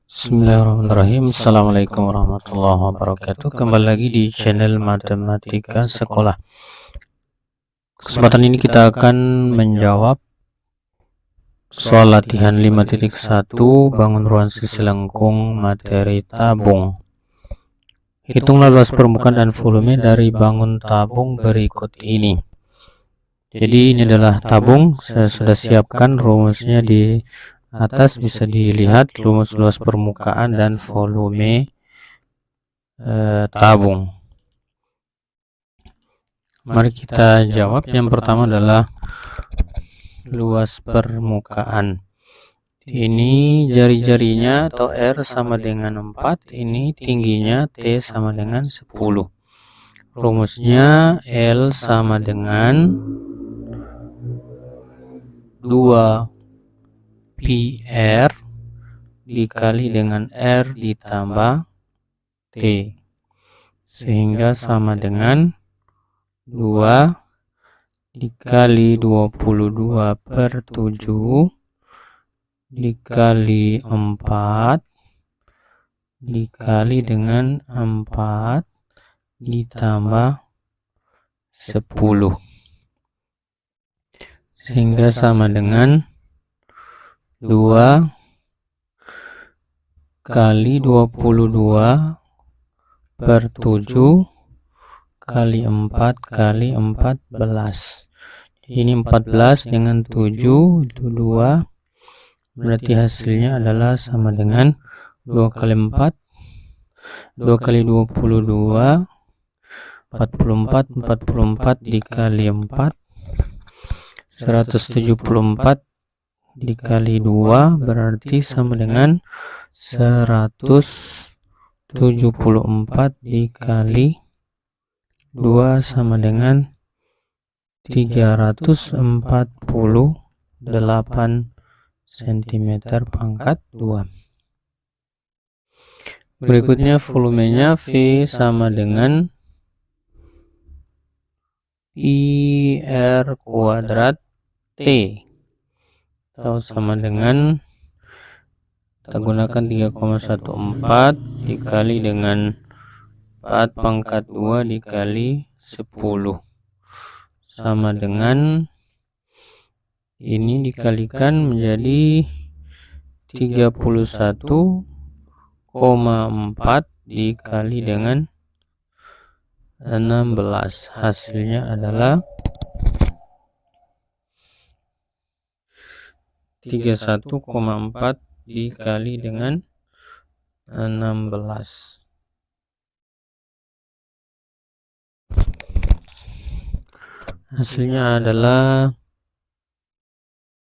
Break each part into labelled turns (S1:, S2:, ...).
S1: Bismillahirrahmanirrahim. Assalamualaikum warahmatullahi wabarakatuh. Kembali lagi di channel Matematika Sekolah. Kesempatan ini kita akan menjawab soal latihan 5.1 bangun ruang sisi lengkung materi tabung. Hitunglah luas permukaan dan volume dari bangun tabung berikut ini. Jadi ini adalah tabung. Saya sudah siapkan rumusnya di atas, bisa dilihat rumus luas permukaan dan volume tabung. Mari kita jawab. Yang pertama adalah luas permukaan. Ini jari-jarinya atau R sama dengan 4, ini tingginya T sama dengan 10. Rumusnya L sama dengan 2πr dikali dengan R ditambah T, sehingga sama dengan 2 dikali 22/7 dikali 4 dikali dengan 4 ditambah 10, sehingga sama dengan 2 kali 22/7 kali 4 kali 14. Ini 14 dengan 7 itu 2, berarti hasilnya adalah sama dengan 2 kali 4, 2 kali 22, 44 dikali 4, 174 dikali 2, berarti sama dengan 174 dikali 2 sama dengan 348 cm pangkat 2. Berikutnya volumenya V sama dengan IR kuadrat T, atau sama dengan, kita gunakan 3,14 dikali dengan 4 pangkat 2 dikali 10, sama dengan, ini dikalikan menjadi 31,4 dikali dengan 16. Hasilnya adalah 31,4 dikali dengan 16. Hasilnya adalah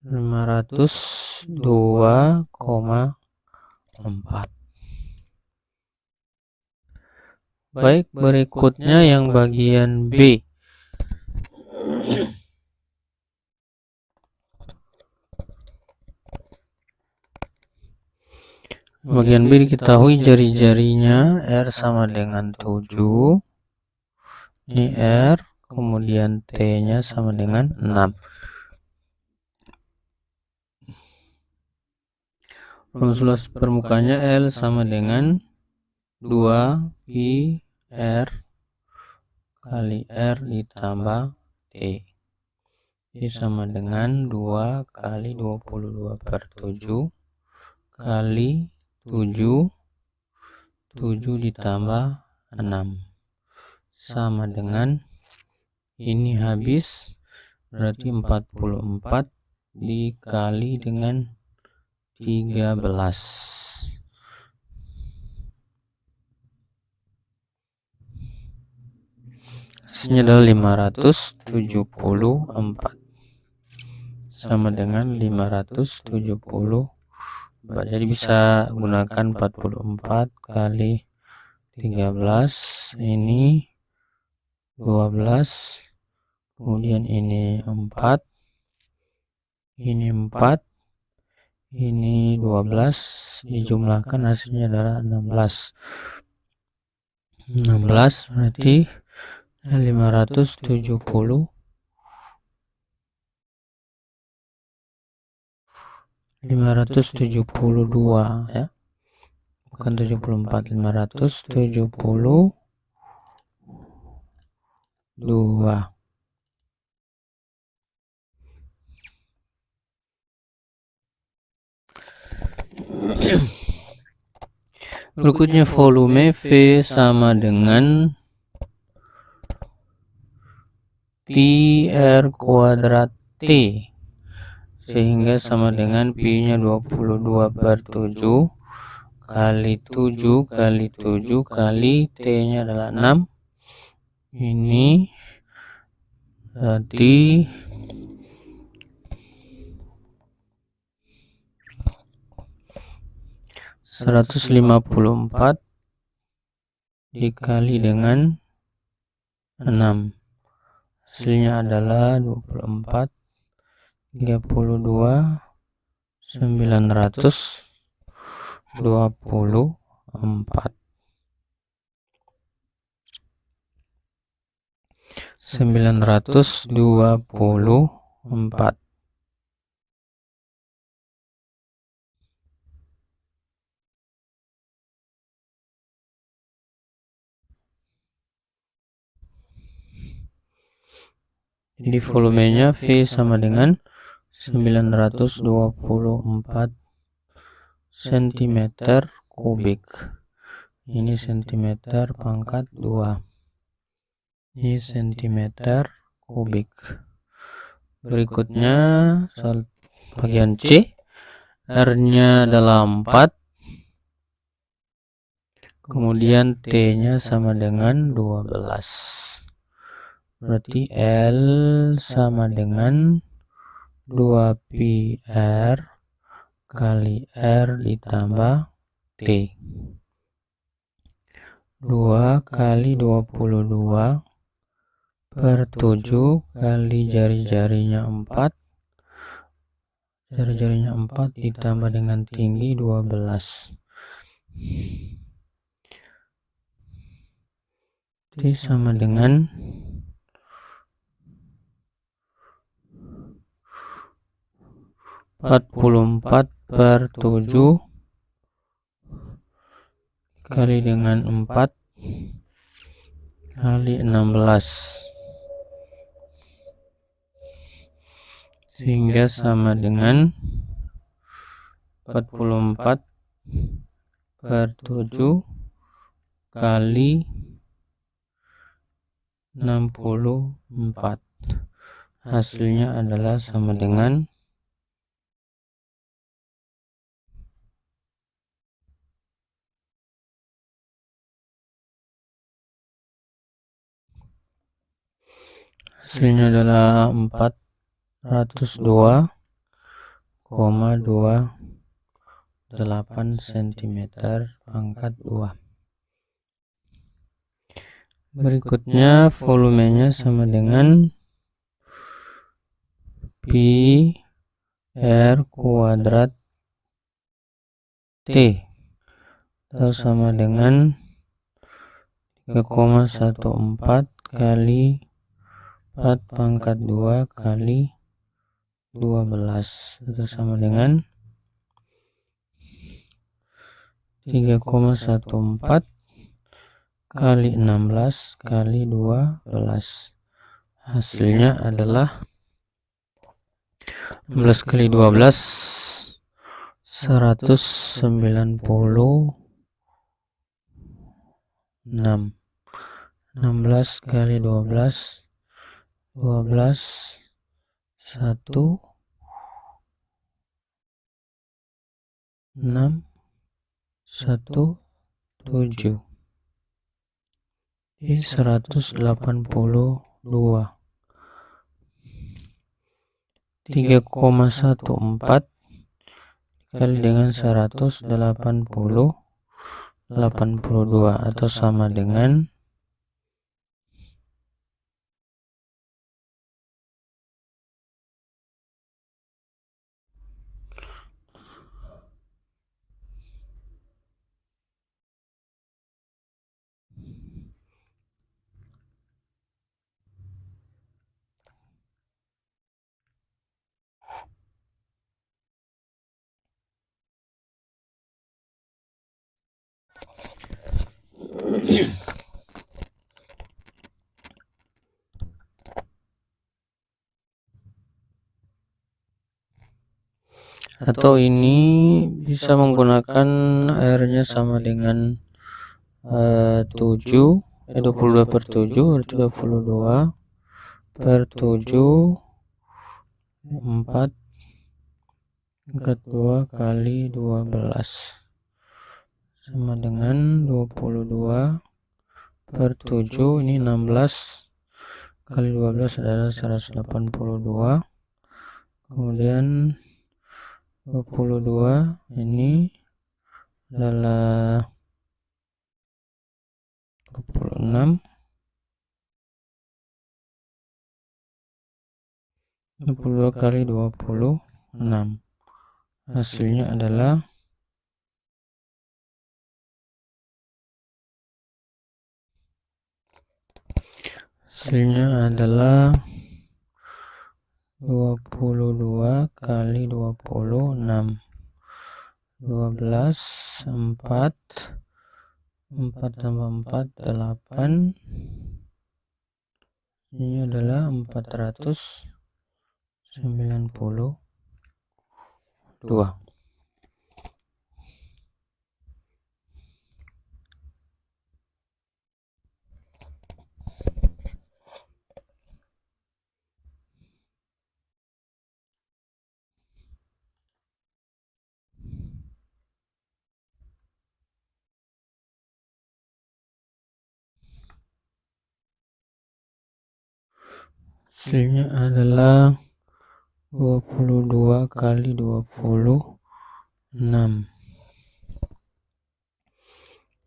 S1: 502,4. Baik, berikutnya yang bagian B. Bagian B diketahui jari-jarinya R sama dengan 7. Ini R, kemudian T-nya sama dengan 6. Rumus luas permukaannya L sama dengan 2πr kali R ditambah T. Ini sama dengan 2 kali 22/7 kali 7 ditambah 6, sama dengan, ini habis, berarti 44 dikali dengan 13. Hasilnya adalah 574, sama dengan 574. Jadi bisa gunakan 44 kali 13, ini 12, kemudian ini 4, ini 4, ini 12, dijumlahkan hasilnya adalah 16. 16 berarti 572 ya. bukan 74, 572. Berikutnya volume V sama dengan pi R kuadrat T, sehingga sama dengan pi nya 22/7 kali 7 kali 7 kali T nya adalah 6. Ini berarti 154 dikali dengan 6, hasilnya adalah 24, 32, 924. 924. Jadi volumenya V sama dengan 924 cm kubik. Ini cm pangkat 2. Ini cm kubik. Berikutnya soal bagian C, R-nya adalah 4, kemudian T-nya sama dengan 12. Berarti L sama dengan 2pi R kali R ditambah T. 2 kali 22 per 7 kali jari-jarinya 4. Jari-jarinya 4 ditambah dengan tinggi 12. T sama dengan 44/7 kali dengan 4 kali 16, sehingga sama dengan 44/7 kali 64. Hasilnya adalah sama dengan 402,28 cm pangkat 2. Berikutnya volumenya sama dengan pi R kuadrat T, atau sama dengan 3,14 kali 4 pangkat 2 kali 12, itu sama dengan 3,14 kali 16 kali 12. Hasilnya adalah 16 kali 12, 196. 16 kali 12, 12, 1, 6, 1, 7. Jadi 182. 3,14 dikali dengan 182 atau sama dengan Atau ini bisa menggunakan R-nya sama dengan 7, 22 per 7 berarti 22 per 7 4 pangkat 2 kali 12 sama dengan 22 per 7, ini 16 kali 12 adalah 182, kemudian 22 ini adalah 26, 22 kali 26, hasilnya adalah 22 kali 26, 12, 4 tambah 4, 8, ini adalah 492. Hasilnya adalah 22 kali 26,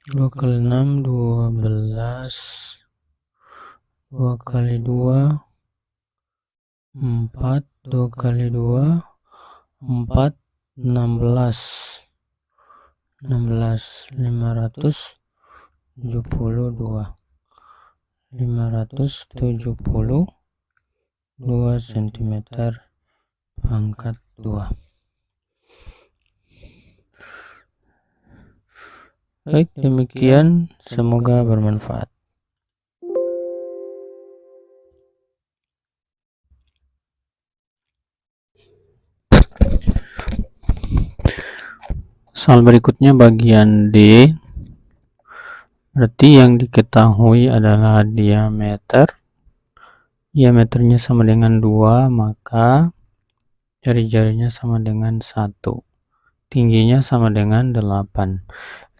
S1: 2 kali 6, 12, 2 kali 2, 4, 2 kali 2, 4, 16, 572 cm pangkat 2. Baik, demikian, semoga bermanfaat. Soal berikutnya bagian D. Berarti yang diketahui adalah diameternya sama dengan 2, maka jari-jarinya sama dengan 1, tingginya sama dengan 8.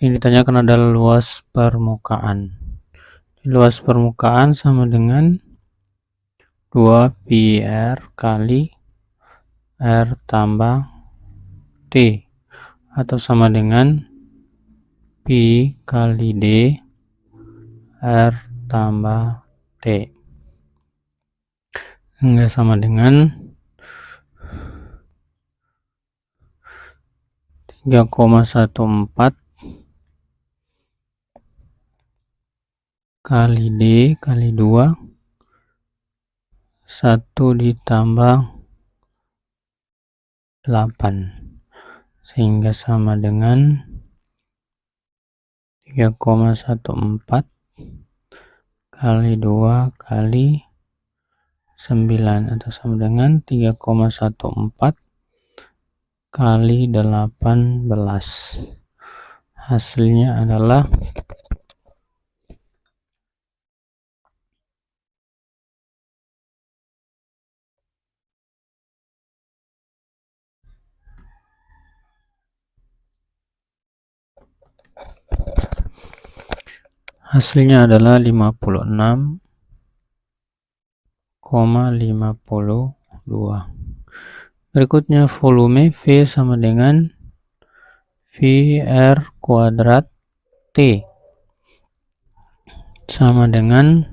S1: Ini ditanyakan adalah luas permukaan. Luas permukaan sama dengan 2 pi R kali R tambah T, atau sama dengan pi kali D R tambah T, hingga sama dengan 3,14 kali D kali 2, 1 ditambah 8, sehingga sama dengan 3,14 kali 2 kali 9, atau sama dengan 3,14 kali 18. Hasilnya adalah hasilnya adalah 56,52. Berikutnya volume V sama dengan VR kuadrat T, sama dengan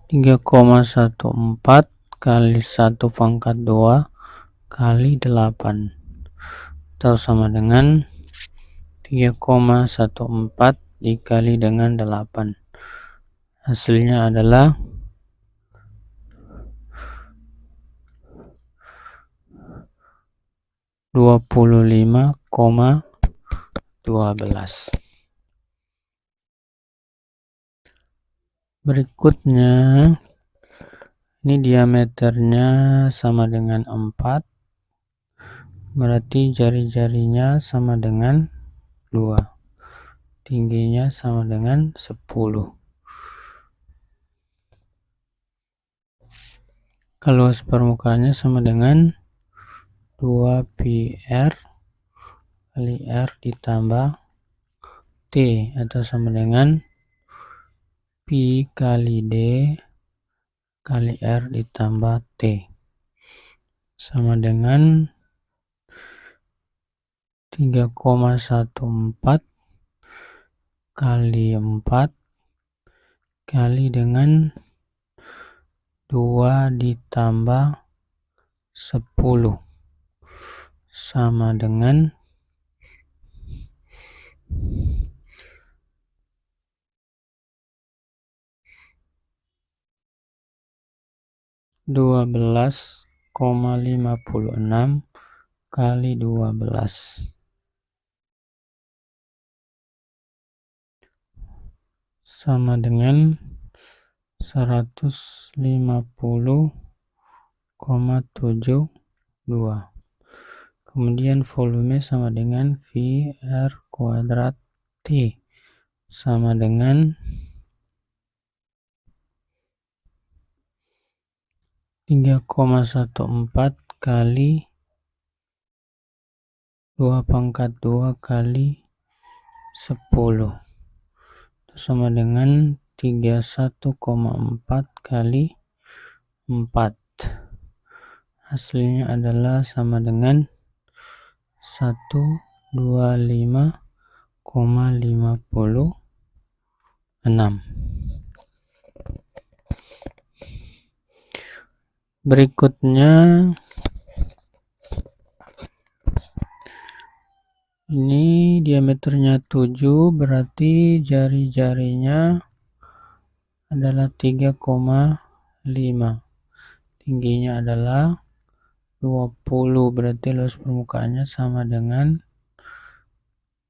S1: 3,14 kali 1 pangkat 2 kali 8, atau sama dengan 3,14 dikali dengan 8. Hasilnya adalah 25,5 12. Berikutnya, ini diameternya sama dengan 4, berarti jari-jarinya sama dengan 2, tingginya sama dengan 10. Kalau permukaannya sama dengan 2 pi r kali r ditambah t, atau sama dengan pi kali d kali r ditambah t, sama dengan 3,14 kali 4 kali dengan 2 ditambah 10, sama dengan 12,56 kali 12, sama dengan 150,72. Kemudian volume sama dengan V R kuadrat T, sama dengan 3,14 kali 2 pangkat 2 kali 10, sama dengan 31,4 kali 4. Hasilnya adalah sama dengan 125,56. Berikutnya, ini diameternya 7, berarti jari-jarinya adalah 3,5, tingginya adalah 20, berarti luas permukaannya sama dengan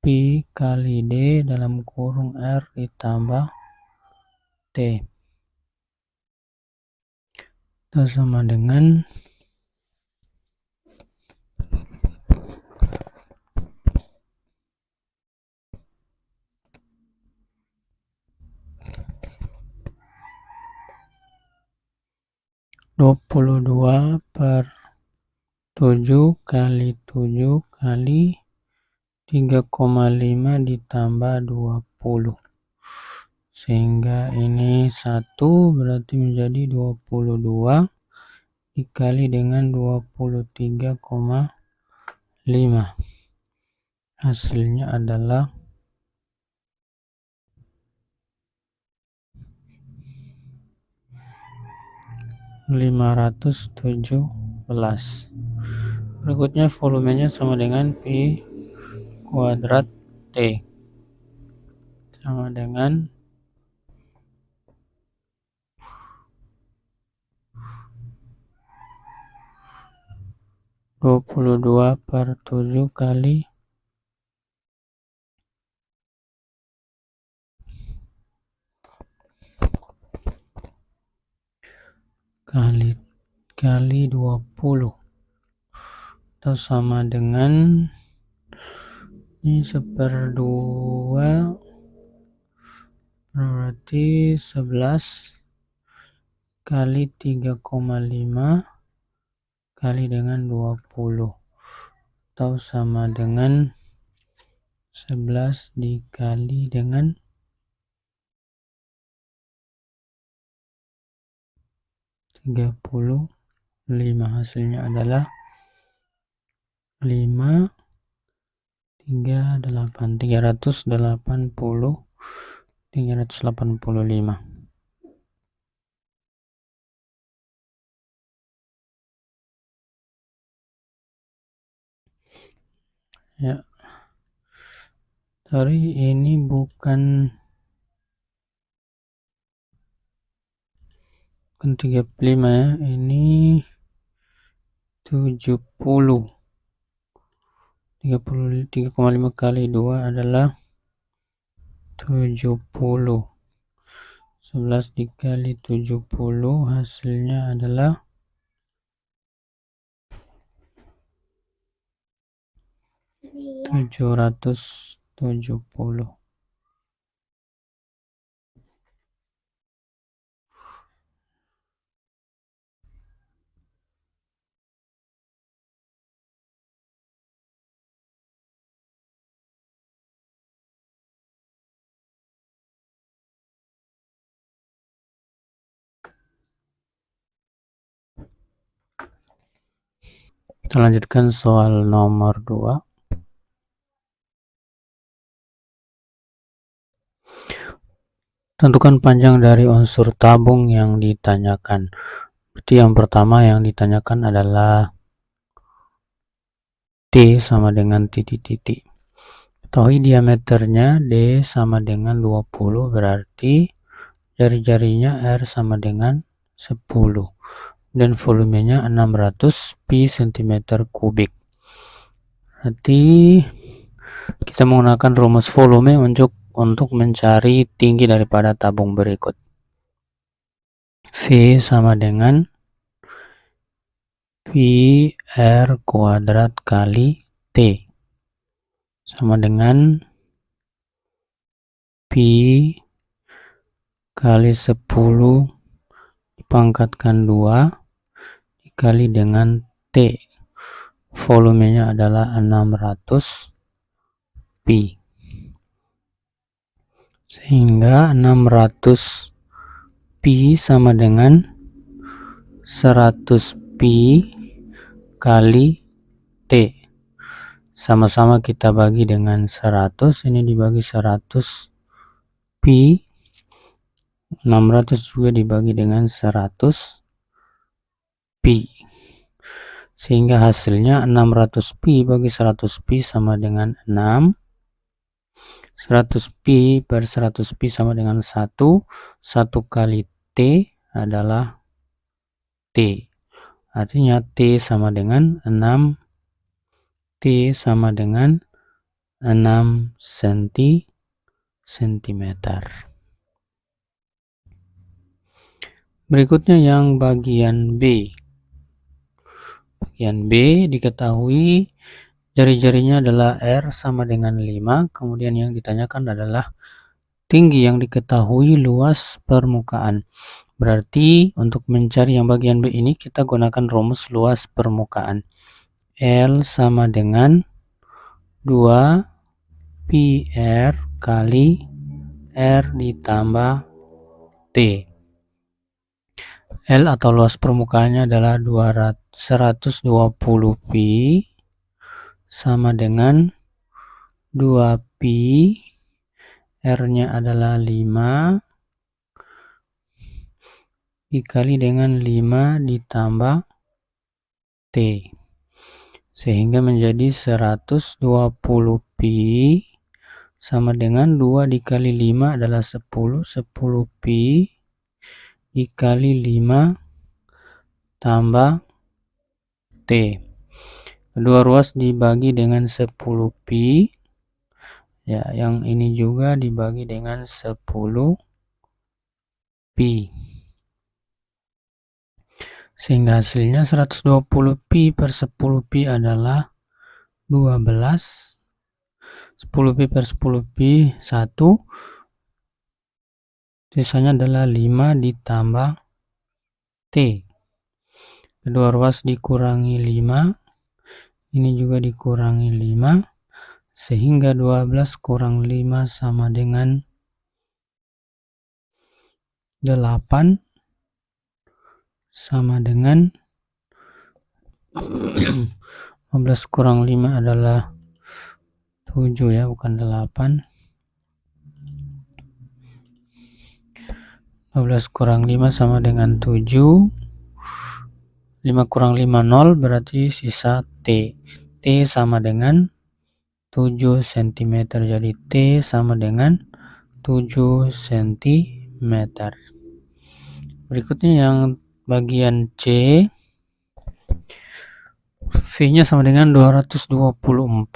S1: pi kali d dalam kurung r ditambah t, itu sama dengan 22/7 kali 7 kali 3,5 ditambah 20, sehingga ini 1, berarti menjadi 22 dikali dengan 23,5. Hasilnya adalah 517. Berikutnya volumenya sama dengan pi kuadrat T, sama dengan 22/7 kali 20, atau sama dengan ini 1/2, berarti 11 kali 3,5 kali dengan 20, atau sama dengan 11 dikali dengan 35. Hasilnya adalah 385. Ya, sorry, ini bukan 35 ya, ini 70. 3,5 kali 2 adalah 70. 11 dikali 70 hasilnya adalah 770. Kita lanjutkan soal nomor 2. Tentukan panjang dari unsur tabung yang ditanyakan. Berarti yang pertama yang ditanyakan adalah T sama dengan titik-titik. Ketahui diameternya D sama dengan 20, berarti jari-jarinya R sama dengan 10. Dan volumenya 600 pi cm kubik. Berarti kita menggunakan rumus volume untuk mencari tinggi daripada tabung berikut. V sama dengan pi R kuadrat kali T sama dengan pi kali 10 dipangkatkan 2 dikali dengan T. Volumenya adalah 600 pi. Sehingga 600 pi sama dengan 100 pi kali T. Sama-sama kita bagi dengan 100, ini dibagi 100 pi, 600 juga dibagi dengan 100 pi. Sehingga hasilnya 600 pi bagi 100 pi sama dengan 6. 100 pi per 100 pi sama dengan 1. 1 kali T adalah T. Artinya T sama dengan 6. T sama dengan 6 cm. Berikutnya yang bagian B. Bagian B diketahui jari-jarinya adalah R sama dengan 5. Kemudian yang ditanyakan adalah tinggi yang diketahui luas permukaan. Berarti untuk mencari yang bagian B ini kita gunakan rumus luas permukaan. L sama dengan 2 pi R kali R ditambah T. L atau luas permukaannya adalah 120 pi sama dengan 2 pi, R-nya adalah 5 dikali dengan 5 ditambah T. Sehingga menjadi 120 pi sama dengan 2 dikali 5 adalah 10. 10 pi dikali 5 tambah T. Kedua ruas dibagi dengan 10 pi. Ya, yang ini juga dibagi dengan 10 pi. Sehingga hasilnya 120 pi per 10 pi adalah 12. 10 pi per 10 pi 1. Sisanya adalah 5 ditambah T. Kedua ruas dikurangi 5. Ini juga dikurangi 5. Sehingga 12 kurang 5 sama dengan 8. Sama dengan 15 kurang 5 adalah 7 ya, bukan 8. 12 kurang 5 sama dengan 7. 5 kurang 5 0, berarti sisa T. T sama dengan 7 cm. Jadi T sama dengan 7 cm. Berikutnya yang bagian C. V V-nya sama dengan 224,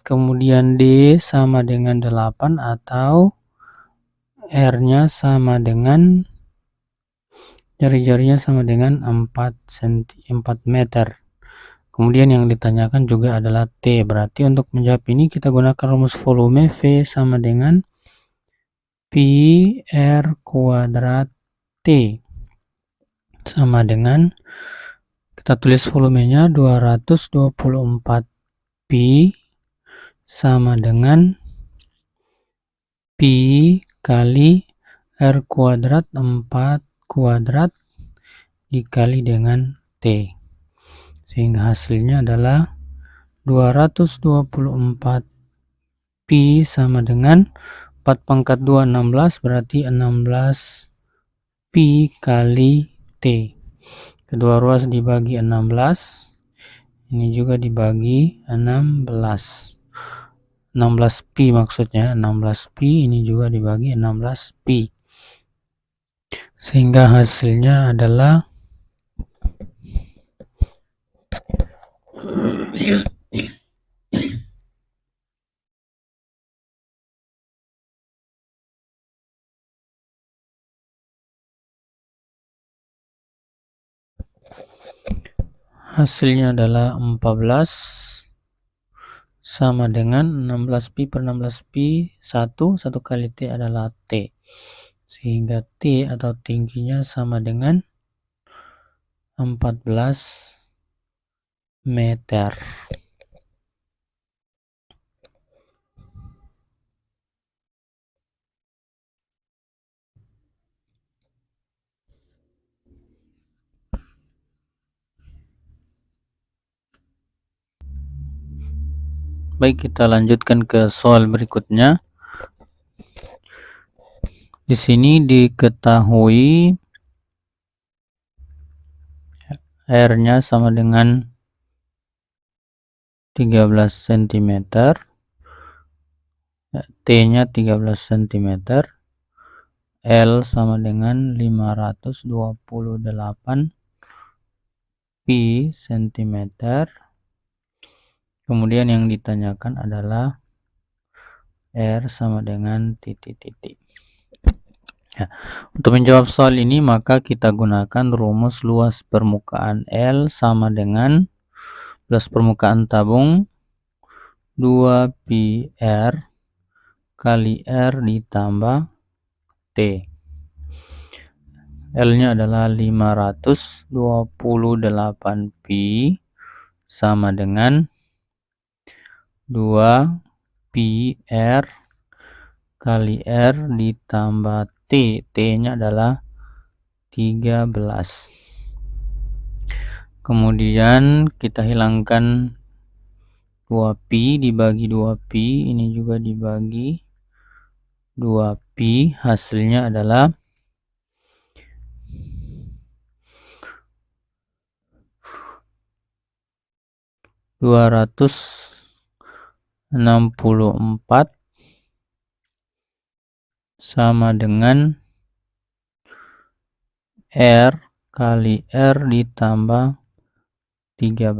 S1: kemudian D sama dengan 8 atau R-nya sama dengan jari-jarinya sama dengan 4 meter. Kemudian yang ditanyakan juga adalah T. Berarti untuk menjawab ini kita gunakan rumus volume. V sama dengan Pi R kuadrat T. Sama dengan, kita tulis volumenya 224 Pi sama dengan Pi kali R kuadrat 4 kuadrat dikali dengan T. Sehingga hasilnya adalah 224 Pi sama dengan 4 pangkat 2, 16, berarti 16 Pi kali T. Kedua ruas dibagi 16, ini juga dibagi 16. 16 pi maksudnya, 16 pi, ini juga dibagi 16 pi. Sehingga hasilnya adalah hasilnya adalah 14 sama dengan 16 pi per 16 pi 1 kali T adalah T. Sehingga T atau tingginya sama dengan 14 meter. Baik, kita lanjutkan ke soal berikutnya. Di sini diketahui R-nya sama dengan 13 cm, T-nya 13 cm, L sama dengan 528 pi cm. Kemudian yang ditanyakan adalah R sama dengan titik-titik. Ya, untuk menjawab soal ini maka kita gunakan rumus luas permukaan L sama dengan luas permukaan tabung 2 pi R kali R ditambah T. L-nya adalah 528 pi sama dengan 2 pi R kali R ditambah T. T-nya adalah 13. Kemudian kita hilangkan 2 pi dibagi 2 pi, ini juga dibagi 2 pi, hasilnya adalah 264 sama dengan R kali R ditambah 13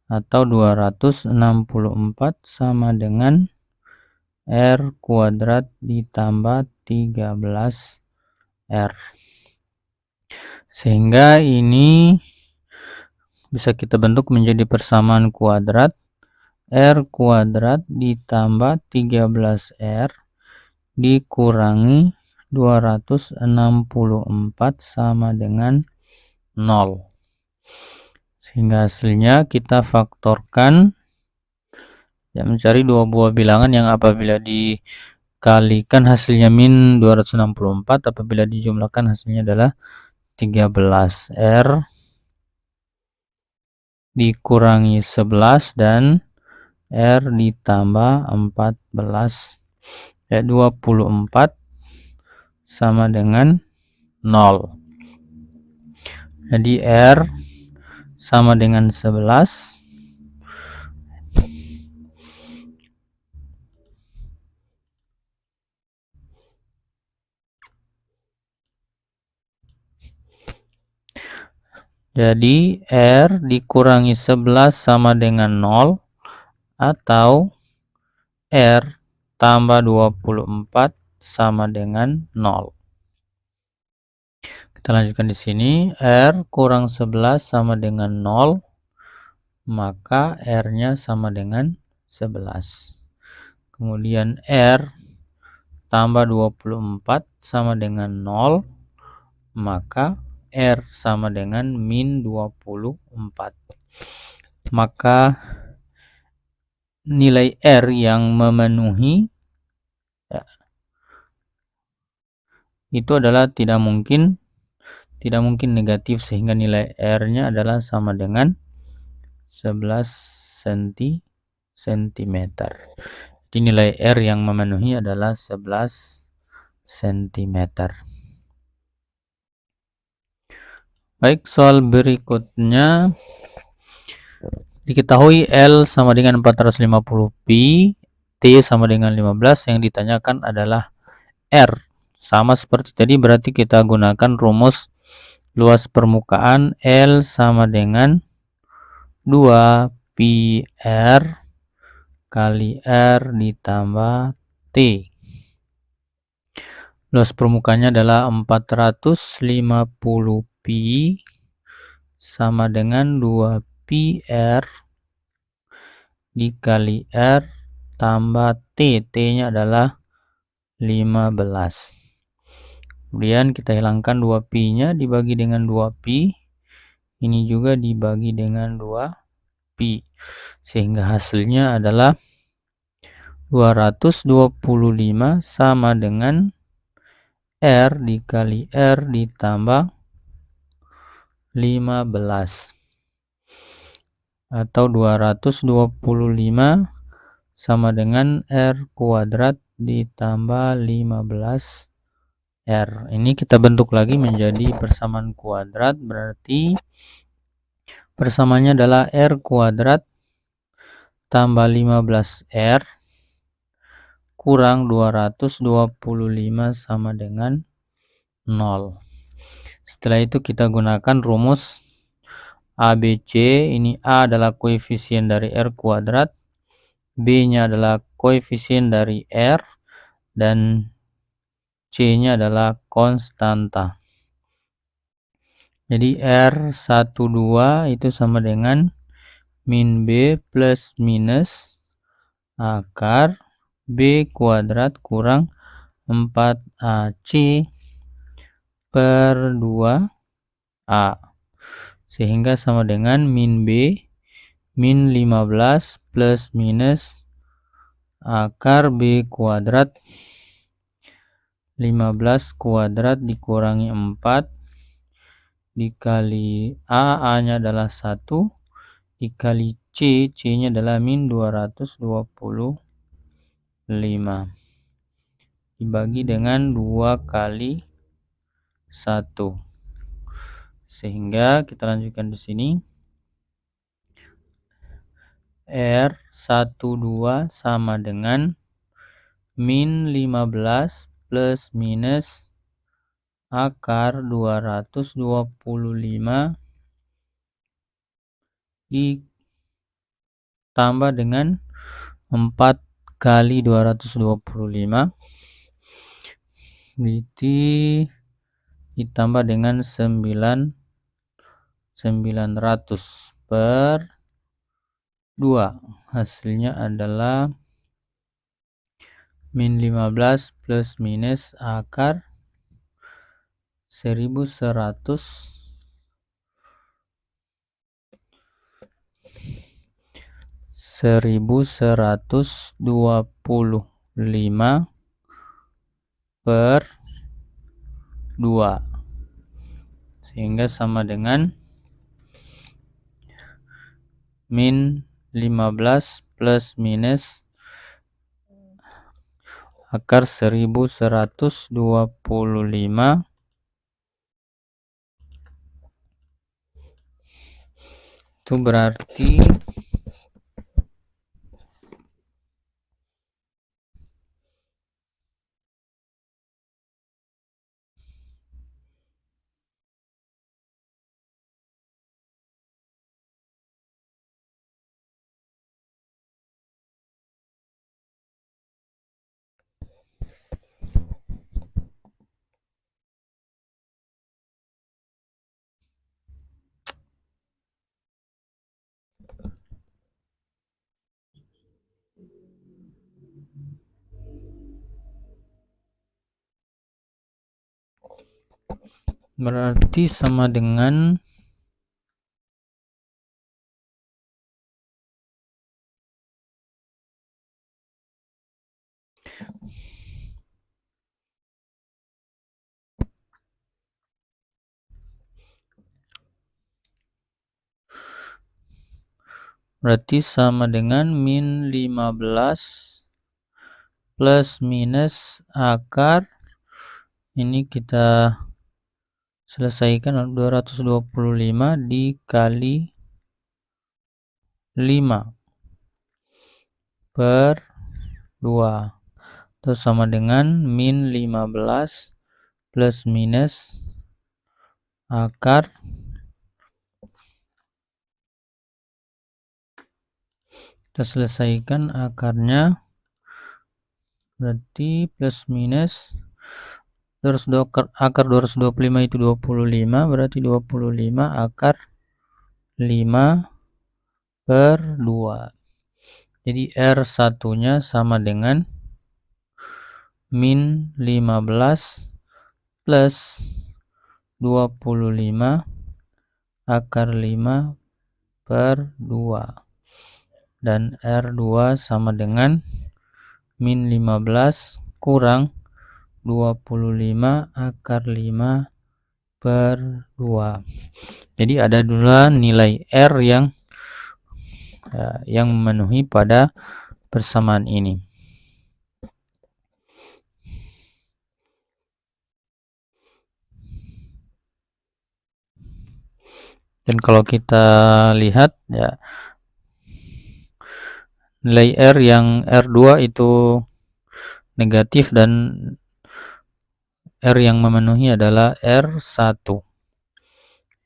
S1: atau 264 sama dengan R kuadrat ditambah 13 R. Sehingga ini bisa kita bentuk menjadi persamaan kuadrat. R kuadrat ditambah 13R dikurangi 264 sama dengan 0. Sehingga hasilnya kita faktorkan, ya, mencari dua buah bilangan yang apabila dikalikan hasilnya min 264, apabila dijumlahkan hasilnya adalah 13R dikurangi 11 dan R ditambah 14, ya, 24 sama dengan 0. Jadi R sama dengan 11 Jadi R dikurangi 11 sama dengan 0 atau R tambah 24 sama dengan 0. Kita lanjutkan di sini. R kurang 11 sama dengan 0, maka R-nya sama dengan 11. Kemudian R tambah 24 sama dengan 0, maka R sama dengan min 24. Maka nilai R yang memenuhi itu adalah tidak mungkin negatif, sehingga nilai R-nya adalah sama dengan 11 cm. Jadi nilai R yang memenuhi adalah 11 cm. Baik, soal berikutnya. Diketahui L sama dengan 450 pi, T sama dengan 15, yang ditanyakan adalah R. Sama seperti tadi, berarti kita gunakan rumus luas permukaan L sama dengan 2 pi R kali R ditambah T. Luas permukaannya adalah 450 pi sama dengan 2 pi R dikali R tambah T. T-nya adalah 15. Kemudian kita hilangkan 2 pi-nya dibagi dengan 2 pi. Ini juga dibagi dengan 2 pi. Sehingga hasilnya adalah 225 sama dengan R dikali R ditambah 15. Atau 225 sama dengan R kuadrat ditambah 15 R. Ini kita bentuk lagi menjadi persamaan kuadrat, berarti persamaannya adalah R kuadrat tambah 15 R kurang 225 sama dengan 0. Setelah itu kita gunakan rumus ABC. Ini A adalah koefisien dari R kuadrat, B-nya adalah koefisien dari R, dan C-nya adalah konstanta. Jadi R12 itu sama dengan min B plus minus akar B kuadrat kurang 4AC per 2A. Sehingga sama dengan min B min 15 plus minus akar B kuadrat 15 kuadrat dikurangi 4 dikali A-nya adalah 1 dikali C-nya adalah min 225 dibagi dengan 2 kali 1. Sehingga kita lanjutkan di sini. R12 sama dengan min 15 plus minus akar 225 ditambah dengan 4 kali 225 ditambah dengan 900 per 2. Hasilnya adalah min 15 plus minus akar 1125 per 2, sehingga sama dengan min 15 plus minus akar 1125 itu berarti berarti sama dengan min 15 plus minus akar, ini kita selesaikan 225 dikali 5 per 2 itu sama dengan min 15 plus minus akar kita selesaikan akarnya, berarti plus minus akar 225 itu 25, berarti 25 akar 5 per 2. Jadi R1 nya sama dengan min 15 plus 25 akar 5 per 2. Dan R2 sama dengan min 15 kurang 25 akar 5 per 2. Jadi ada dua nilai R yang memenuhi pada persamaan ini. Dan kalau kita lihat ya, nilai R yang R2 itu negatif dan R yang memenuhi adalah R1.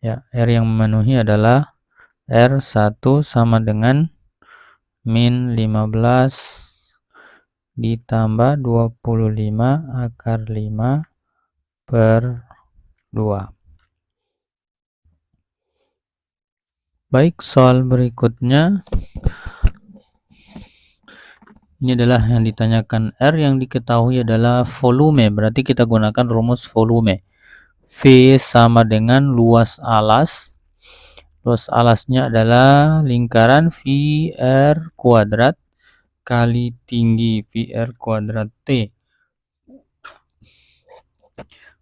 S1: Ya, R yang memenuhi adalah R1 sama dengan min 15 ditambah 25 akar 5 per 2. Baik, soal berikutnya. Ini adalah yang ditanyakan. R yang diketahui adalah volume, berarti kita gunakan rumus volume. V sama dengan luas alas. Luas alasnya adalah lingkaran VR kuadrat kali tinggi VR kuadrat T.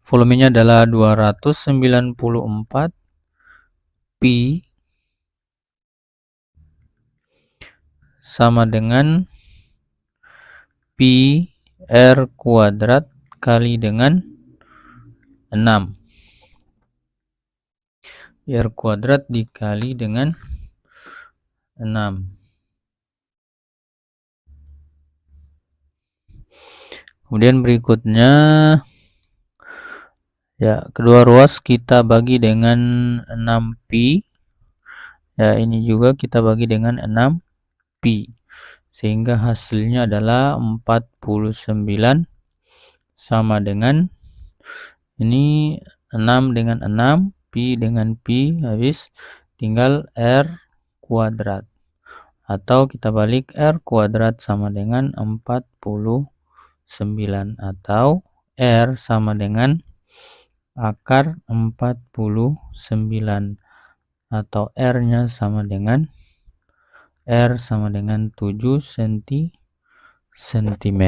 S1: Volumenya adalah 294 pi sama dengan pi R kuadrat kali dengan 6. R kuadrat dikali dengan 6. Kemudian berikutnya, ya, kedua ruas kita bagi dengan 6 pi. Ya, ini juga kita bagi dengan 6 pi. Sehingga hasilnya adalah 49 sama dengan ini 6 dengan 6, pi dengan pi, habis tinggal R kuadrat. Atau kita balik R kuadrat sama dengan 49 atau R sama dengan akar 49 atau R-nya sama dengan 7 cm.